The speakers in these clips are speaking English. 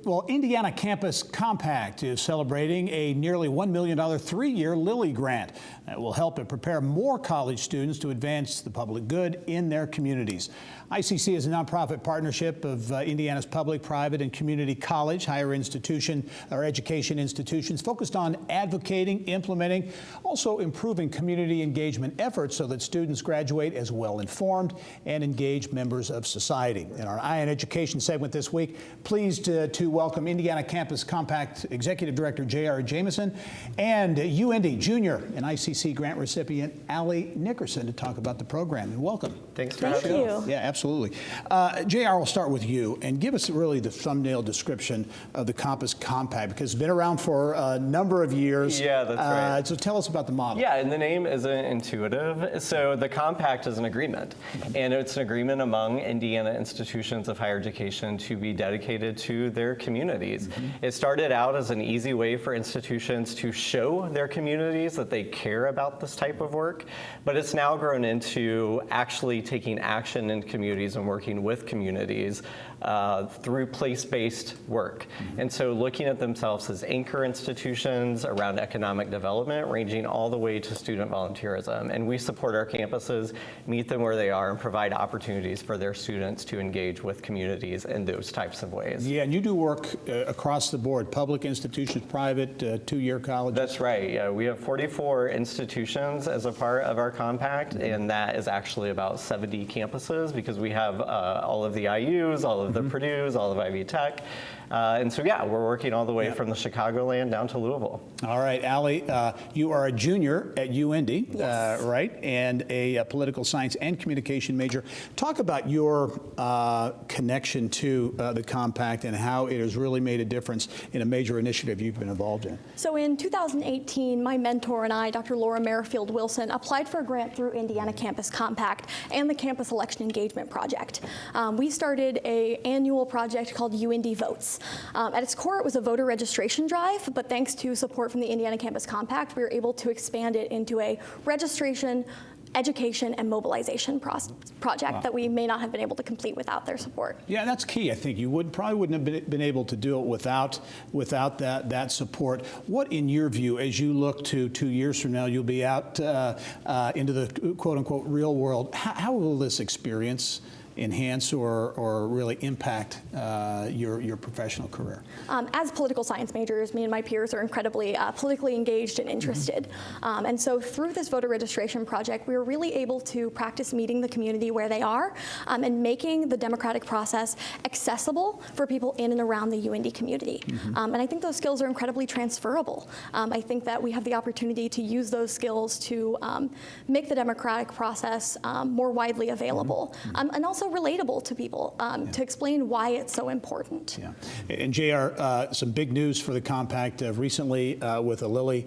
Well, Indiana Campus Compact is celebrating a nearly $1 million three-year Lilly grant that will help it prepare more college students to advance the public good in their communities. ICC is a nonprofit partnership of Indiana's public, private, and community college, higher institution, or education institutions focused on advocating, implementing, also improving community engagement efforts so that students graduate as well-informed and engaged members of society. In our Eye on Education segment this week, pleased to welcome Indiana Campus Compact Executive Director J.R. Jamison and UIndy Junior and ICC grant recipient Allie Nickerson to talk about the program. And welcome. Thanks for having us. Yeah, absolutely. J.R., we'll start with you and give us really the thumbnail description of the Campus Compact, because it's been around for a number of years. Yeah, that's right. So tell us about the model. Yeah, and the name isn't intuitive. So the compact is an agreement, and it's an agreement among Indiana institutions of higher education to be dedicated to their communities. It started out as an easy way for institutions to show their communities that they care about this type of work, but it's now grown into actually taking action in communities and working with communities through place-based work. And so looking at themselves as anchor institutions around economic development, ranging all the way to student volunteerism. And we support our campuses, meet them where they are, and provide opportunities for their students to engage with communities in those types of ways. Yeah, and you do work across the board, public institutions, private, two-year colleges. That's right, yeah. We have 44 institutions as a part of our compact, and that is actually about 70 campuses, because we have all of the IUs, all of the Purdue's, all of Ivy Tech. And so, yeah, we're working all the way from the Chicagoland down to Louisville. All right, Allie, you are a junior at UIndy, yes. Right? And a political science and communication major. Talk about your connection to the compact and how it has really made a difference in a major initiative you've been involved in. So in 2018, my mentor and I, Dr. Laura Merrifield Wilson, applied for a grant through Indiana Campus Compact and the Campus Election Engagement Project. We started an annual project called UIndy Votes. At its core, it was a voter registration drive, but thanks to support from the Indiana Campus Compact, we were able to expand it into a registration, education, and mobilization project that we may not have been able to complete without their support. Yeah, that's key. I think you probably wouldn't have been able to do it without that support. What, in your view, as you look to 2 years from now, you'll be out into the quote-unquote real world, how will this experience enhance or really impact your professional career? As political science majors, me and my peers are incredibly politically engaged and interested. And so through this voter registration project, we were really able to practice meeting the community where they are and making the democratic process accessible for people in and around the UIndy community. And I think those skills are incredibly transferable. I think that we have the opportunity to use those skills to make the democratic process more widely available and also relatable to people to explain why it's so important. Yeah. And JR, some big news for the compact recently with a Lilly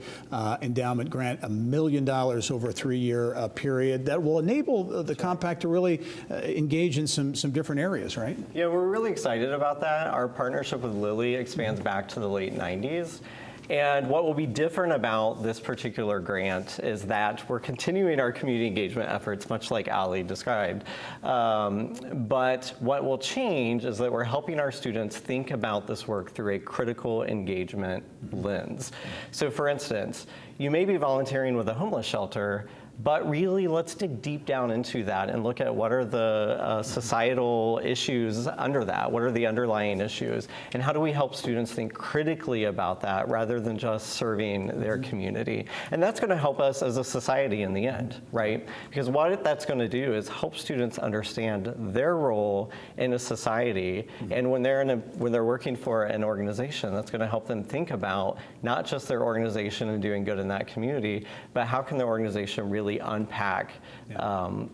endowment grant, $1 million over a three-year period that will enable the compact to really engage in some different areas, right? Yeah, we're really excited about that. Our partnership with Lilly expands back to the late 90s. And what will be different about this particular grant is that we're continuing our community engagement efforts, much like Allie described. But what will change is that we're helping our students think about this work through a critical engagement lens. So for instance, you may be volunteering with a homeless shelter, but really, let's dig deep down into that and look at what are the societal issues under that? What are the underlying issues? And how do we help students think critically about that rather than just serving their community? And that's going to help us as a society in the end, right? Because what that's going to do is help students understand their role in a society. And when they're working for an organization, that's going to help them think about not just their organization and doing good in that community, but how can the organization really unpack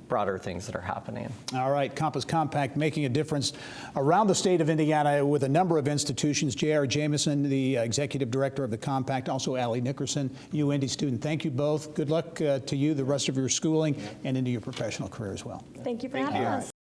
broader things that are happening. All right, Campus Compact making a difference around the state of Indiana with a number of institutions. J.R. Jamison, the Executive Director of the Compact, also Allie Nickerson, UIndy student. Thank you both. Good luck to you, the rest of your schooling, and into your professional career as well. Thank you for having us.